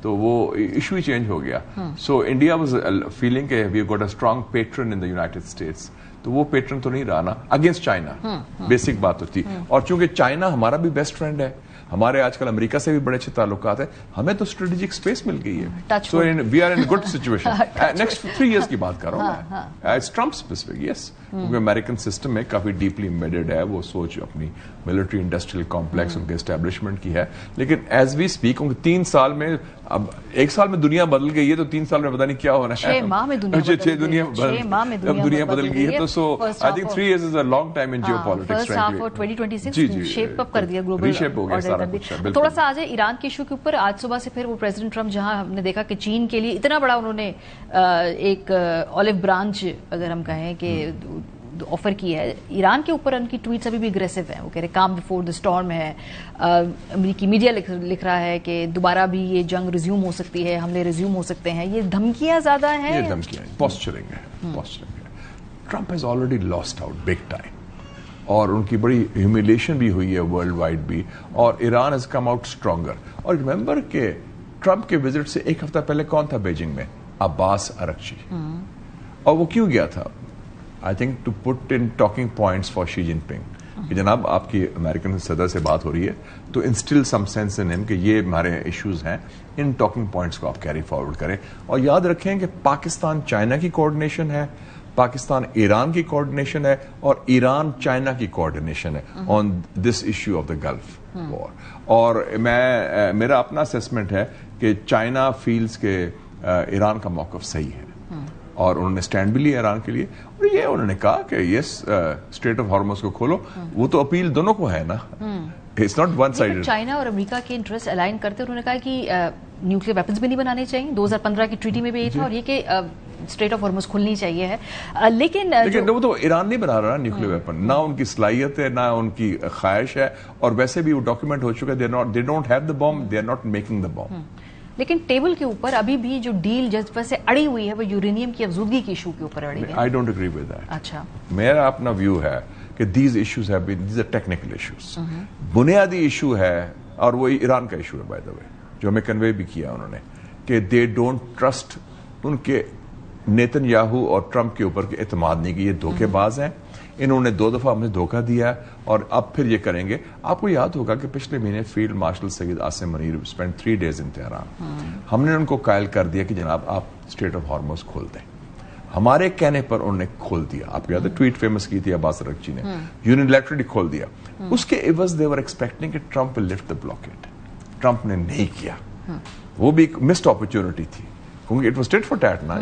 تو وہ ایشو ہی چینج ہو گیا. سو انڈیا واز فیلنگ کہ we got a strong patron in the United States. تو وہ پیٹرن تو نہیں رہا نا اگینسٹ چائنا, بیسک بات ہوتی. اور چونکہ چائنا ہمارا بھی بیسٹ فرینڈ ہے, ہمارے آج کل امریکہ سے بھی بڑے اچھے تعلقات ہیں, ہمیں تو اسٹریٹجک اسپیس مل گئی ہے. So we are in good situation. Next 3 years کی بات کر رہا ہوں میں, اٹس ٹرمپ اسپیسیفک. یس, کیونکہ امریکن سسٹم میں کافی ڈیپلی امبیڈڈ ہے وہ سوچ, اپنی ملٹری انڈسٹریل کمپلیکس ان کے اسٹیبلشمنٹ کی ہے. لیکن ایز وی اسپیک 3 سال میں اب 1 سال میں دنیا بدل گئی ہے تو 3 سال میں پتہ نہیں کیا ہونا ہے. 6 ماہ میں دنیا بدل گئی ہے. تو so I think 3 years is a long time in geopolitics. First half of 2026 shape up کر دیا گلوبل آرڈر. تھوڑا سا آج ایران کے ایشو کے اوپر آج صبح سے پھر وہ پریزیڈنٹ ٹرمپ جہاں ہم نے دیکھا کہ چین کے لیے اتنا بڑا انہوں نے ایک اولیو برانچ اگر ہم کہیں کہ آفر کی ہے. ایران کے اوپر ان کی ٹویٹس ابھی بھی اگریسو ہیں. وہ کہہ رہے کام بفور دا اسٹارم ہے. امریکی میڈیا لکھ رہا ہے کہ دوبارہ بھی یہ جنگ ریزیوم ہو سکتی ہے, حملے ریزیوم ہو سکتے ہیں. یہ دھمکیاں زیادہ ہیں, یہ دھمکیاں پوسچرنگ ہے. Trump has already last out big time اور ان کی بڑی ہیومیلیشن بھی ہوئی ہے ورلڈ وائڈ بھی, اور Iran has come out stronger. اور ریمبر کہ ٹرمپ کے وزٹ سے 1 ہفتہ پہلے کون تھا بیجنگ میں؟ عباس اراغچی. اور وہ کیوں گیا تھا؟ I think to put in talking points for Xi Jinping. کہ جناب آپ کی امریکن صدر سے بات ہو رہی ہے تو انسٹل سم سینس ان ہم کہ یہ ہمارے ایشوز ہیں, ان ٹاکنگ پوائنٹس کو آپ کیری فارورڈ کریں. اور یاد رکھیں کہ پاکستان چائنا کی کوآرڈینیشن ہے, پاکستان ایران کی کوآرڈینیشن ہے, اور ایران چائنا کی کوآرڈینیشن ہے on this issue of the Gulf war. اور میرا اپنا اسیسمنٹ ہے کہ چائنا فیلز کہ ایران کا موقف صحیح ہے اور انہوں نے سٹینڈ بھی لیا ایران کے لیے. اور یہ انہوں نے کہا کہ یس اسٹریٹ آف ہارمز کو کھولو. وہ تو اپیل دونوں کو ہے نا, it's not one sided. China اور امریکہ کے انٹرسٹ الائن کرتے انہوں نے کہا کہ نیوکلیر ویپنز بھی نہیں بنانے چاہیے. 2015 کی ٹریٹی میں بھی یہ تھا, اور یہ کہ اسٹریٹ آف ہارمز کھلنی چاہیے ہے. لیکن وہ تو ایران نہیں بنا رہا نیوکلیر ویپن, نہ ان کی صلاحیت ہے نہ ان کی خواہش ہے, اور ویسے بھی وہ ڈاکیومنٹ ہو چکا ہے. They don't have the bomb, they are not making the bomb. لیکن ٹیبل کے اوپر ابھی بھی جو ڈیل جس پر سے اڑی ہوئی ہے وہ یورینیم کی افزودگی کے ایشو کے اوپر اڑی ہے. I don't agree with that. اچھا, میرا اپنا ویو ہے کہ these issues have been, these are technical issues. بنیادی ایشو ہے, اور وہ ایران کا ایشو ہے بائی دا وے, جو ہمیں کنوے بھی کیا انہوں نے, کہ they don't trust ان کے نیتن یاہو اور ٹرمپ کے اوپر کے اعتماد نہیں کی. یہ دھوکے باز ہیں, انہوں نے 2 دفعہ ہمیں دھوکہ دیا اور اب پھر یہ کریں گے. آپ کو یاد ہوگا کہ پچھلے مہینے field marshal Syed Asim Munir spend 3 days ان تہران. ہم نے ان کو قائل کر دیا کہ جناب آپ اسٹریٹ آف ہارمز کھول دیں. ہمارے کہنے پر انہوں نے کھول دیا. آپ کو یاد ہے ٹویٹ فیمس کی تھی عباس اراغچی نے, یونیلیٹرلی کھول دیا. اس کے عوض دے ور ایکسپیکٹنگ کہ ٹرمپ ول لفٹ دا بلاکیڈ. ٹرمپ نے نہیں کیا. وہ بھی ایک مسڈ اپرچونٹی تھی, کیونکہ it was tit for tat نا.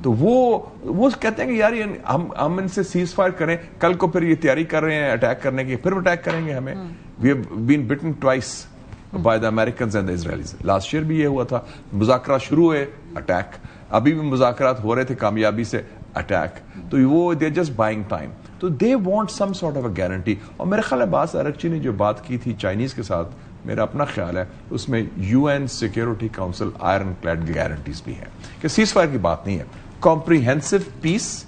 تو وہ کہتے ہیں کہ یار ہم ان سے سیز فائر کریں, کل کو پھر یہ تیاری کر رہے ہیں اٹیک کرنے کی, پھر اٹیک کریں گے ہمیں. We have been bitten twice by the Americans and the Israelis. Last year بھی یہ ہوا تھا, مذاکرات شروع ہوئے اٹیک, ابھی بھی مذاکرات ہو رہے تھے کامیابی سے اٹیک. تو وہ دے جسٹ بائنگ ٹائم. تو they want some sort of a guarantee. اور میرے خیال ہے عباس اراغچی نے جو بات کی تھی چائنیز کے ساتھ, میرا اپنا خیال ہے اس میں UN Security council iron clad guarantees بھی ہیں کہ سیز فائر کی بات نہیں ہے, کمپریہنسو پیس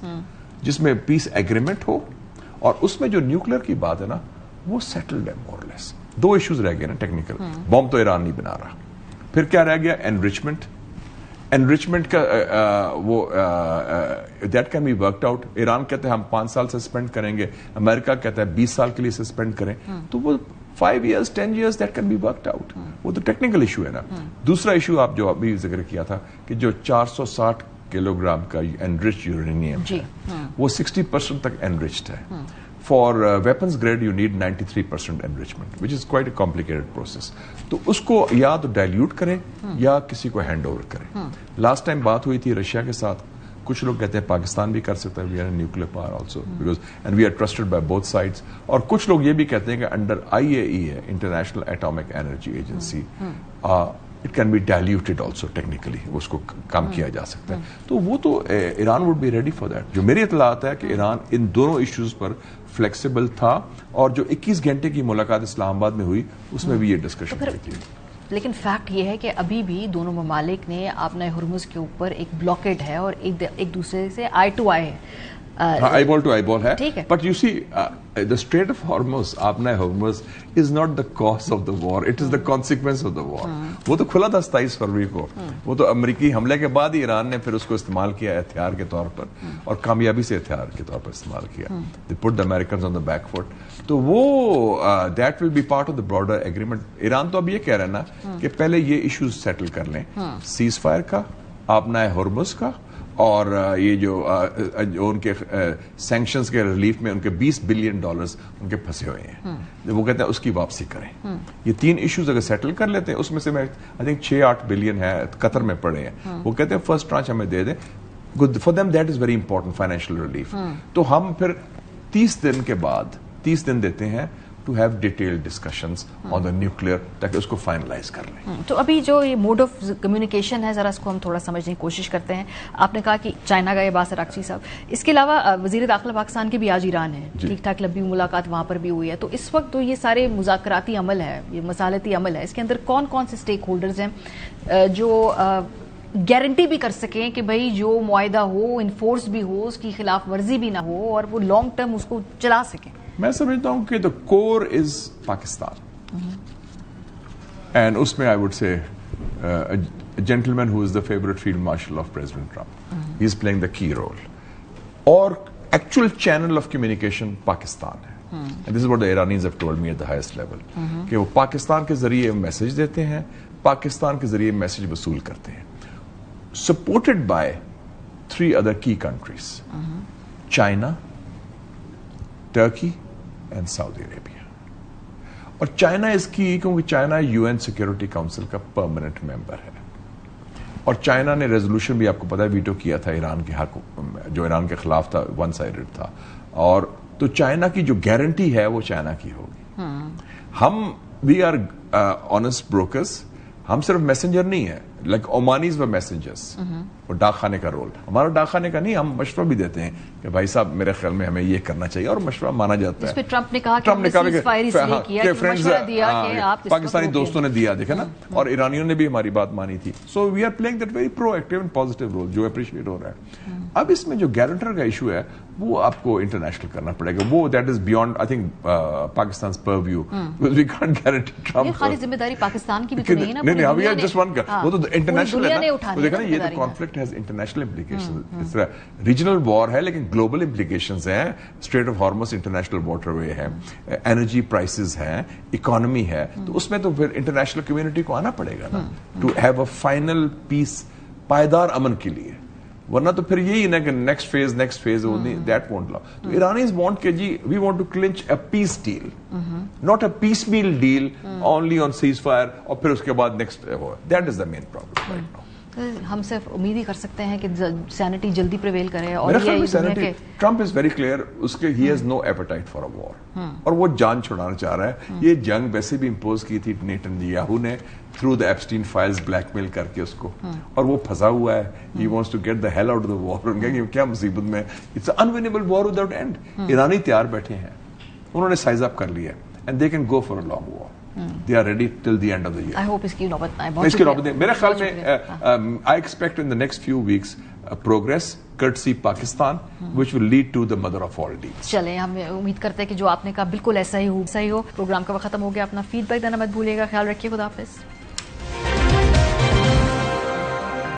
جس میں پیس ایگریمنٹ ہو, اور اس میں جو نیوکلیر کی بات ہے نا وہ سیٹلڈ ہے مور لیس. 2 ایشوز رہ گئے نا ٹیکنیکل. بم تو ایران نہیں بنا رہا. پھر کیا رہ گیا؟ انریچمنٹ کا وہ that can be worked out. Iran کہتے ہیں ہم 5 سال سسپینڈ کریں گے, امریکہ کہتا ہے 20 سال کے لیے سسپینڈ کریں. تو وہ 5 years 10 years that can be worked out. وہ تو ٹیکنیکل ایشو ہے نا. دوسرا ایشو آپ جو ابھی ذکر کیا تھا کہ جو 460 کلو گرام کا انریچ یورینیم ہے وہ 60% تک انریچڈ ہے. For weapons grade you need 93% enrichment which is quite a complicated process. تو اس کو یا تو ڈائلیوٹ کریں یا کسی کو ہینڈ اوور کریں. لاسٹ ٹائم بات ہوئی تھی رشیا کے ساتھ, کچھ لوگ کہتے ہیں پاکستان بھی کر سکتا ہے, we are nuclear power also because and we are trusted by both sides. اور کچھ لوگ یہ بھی کہتے ہیں کہ انڈر IAEA ہے, International Atomic Energy Agency, it can be diluted also technically, اس کو کم کیا جا سکتا ہے. تو وہ تو Iran would be ready for that. جو میری اطلاعات ہے کہ ایران ان دونوں ایشوز پر فلیکسیبل تھا, اور جو 21 گھنٹے کی ملاقات اسلام آباد میں ہوئی اس میں بھی یہ ڈسکشن ہوئی تھی. لیکن فیکٹ یہ ہے کہ ابھی بھی دونوں ممالک نے آبنائے ہرمز کے اوپر ایک بلاکیڈ ہے اور ایک دوسرے سے آئی ٹو آئی ہے, آئی بال ٹو آئی بال ہے. But you see the Strait of Hormuz, آبنائے Hormuz, is not the cause of the war, it is the consequence of the war. وہ تو کھلا تھا 27 فروری کو. وہ تو امریکی حملے کے بعد ہی ایران نے پھر اس کو استعمال کیا ہتھیار کے طور پر, اور کامیابی سے ہتھیار کے طور پر استعمال کیا. They put the Americans on the back foot. تو وہ that will be part of the broader agreement. Iran تو اب یہ کہہ رہا ہے نا کہ پہلے یہ ایشوز سیٹل کر لیں, سیز فائر کا, آبنائے ہرمز کا, اور یہ جو ان کے سینکشنز کے ریلیف میں ان کے $20 بلین ان کے پھنسے ہوئے ہیں, وہ کہتے ہیں اس کی واپسی کریں. یہ 3 ایشوز اگر سیٹل کر لیتے ہیں, اس میں سے میں آئی تھنک 6-8 بلین ہے قطر میں پڑے ہیں, وہ کہتے ہیں فرسٹ ٹرانچ ہمیں دے دیں. Good for them, that is very important financial relief. تو ہم پھر 30 دن کے بعد 30 دن دیتے ہیں to have detail discussions on the nuclear, تاکہ اس کو فائنلائز کر لیں. تو ابھی جو یہ موڈ آف کمیونیکیشن ہے, ذرا اس کو ہم تھوڑا سمجھنے کی کوشش کرتے ہیں. آپ نے کہا کہ چائنا کا یہ بات راکچی صاحب, اس کے علاوہ وزیر داخلہ پاکستان کے بھی آج ایران ہے, ٹھیک ٹھاک لمبی ملاقات وہاں پر بھی ہوئی ہے. تو اس وقت تو یہ سارے مذاکراتی عمل ہے, یہ مصالحتی عمل ہے, اس کے اندر کون کون سے اسٹیک ہولڈرز ہیں جو گارنٹی بھی کر سکیں کہ بھائی جو معاہدہ ہو انفورس بھی ہو, اس کی خلاف ورزی بھی نہ ہو, اور وہ لانگ ٹرم اس کو چلا سکیں؟ میں سمجھتا ہوں کہ دا کور از پاکستان, اینڈ اس میں I would say gentleman who is the favourite field marshal of President Trump, he is playing the key role. اور actual channel of communication Pakistan ہے, and this is what the Iranians have told me at the highest level, کہ وہ پاکستان کے ذریعے message دیتے ہیں, پاکستان کے ذریعے میسج وصول کرتے ہیں, supported by 3 other key countries, China, Turkey and Saudi Arabia. اور چائنا اس کی کیونکہ چائنا UN سیکورٹی کاؤنسل کا پرماننٹ ممبر ہے, اور چائنا نے ریزولوشن بھی آپ کو پتا ہے ویٹو کیا تھا ایران کے حق, جو ایران کے خلاف تھا, ون سائیڈڈ تھا. اور تو چائنا کی جو گارنٹی ہے وہ چائنا کی ہوگی. ہم وی آر آنےسٹ بروکرز, ہم صرف میسنجر نہیں ہیں, لائک اومانیز و میسنجرز, وہ ڈاک خانے کا رول. ہمارا ڈاک خانے کا نہیں, ہم مشورہ بھی دیتے ہیں کہ بھائی صاحب میرے خیال میں ہمیں یہ کرنا چاہیے, اور مشورہ مانا جاتا ہے. اس پہ ٹرمپ نے کہا کہ پاکستانی دوستوں نے دیا, دیکھا نا, اور ایرانیوں نے بھی ہماری بات مانی تھی. So we are playing that very proactive and positive role, جو اپریشیٹ ہو رہا ہے. اب اس میں جو گارنٹر کا ایشو ہے وہ آپ کو انٹرنیشنل کرنا پڑے گا, وہ that is beyond I think Pakistan purview, because we can't guarantee Trump. خالی ذمہ داری پاکستان کی بھی تو نہیں ہے نا, نہیں وی آر جسٹ ون, وہ تو انٹرنیشنل ہے نا. دیکھا نا, یہ تو کانفلکٹ ہیز انٹرنیشنل امپلیکیشن. اس طرح ریجنل وار ہے لیکن گلوبل امپلیکیشنز ہیں, street of harms international water وے ہے, انرجی پرائسز ہیں, اکانومی ہے. تو اس میں تو پھر انٹرنیشنل کمیونٹی کو آنا پڑے گا نا, ٹو ہیو اے فائنل پیس, پائیدار امن کے لیے. ورنہ تو پھر یہی نا کہ نیکسٹ فیز دیٹ وونٹ لاؤ. تو ایرانیز وانٹ کہ جی we want to clinch a peace deal, not a piecemeal deal only on ceasefire, اور پھر اس کے بعد next. That is the main problem right now. ہم صرف امید ہی کر سکتے ہیں کہ سینٹی جلدی پریویل کرے. اور ٹرمپ از ویری کلیئر, اس کے he has no appetite for a war, اور وہ جان چھڑانا چاہ رہا ہے. یہ جنگ ویسے بھی امپوز کی تھی نیتنیاہو نے through the Epstein files, blackmail کر کے اس کو, اور وہ پھنسا ہوا ہے. He wants to get the hell out of the war. کیا مصیبت میں, it's an unwinnable war without end. ایرانی تیار بیٹھے ہیں, انہوں نے سائز اپ کر لیا, and they can go for a long war. They are ready till the end of the year. I hope اس کی نوبت آئے. اس کی نوبت میرے خیال میں I expect in the next few weeks progress courtesy Pakistan which will lead to the mother of all deals. چلیں, ہم امید کرتے ہیں کہ جو آپ نے کہا بالکل ایسا ہی ہو. پروگرام کا وقت ختم ہو گیا. اپنا فیڈ بیک دینا مت بھولیے گا. خیال رکھیے. خدا حافظ.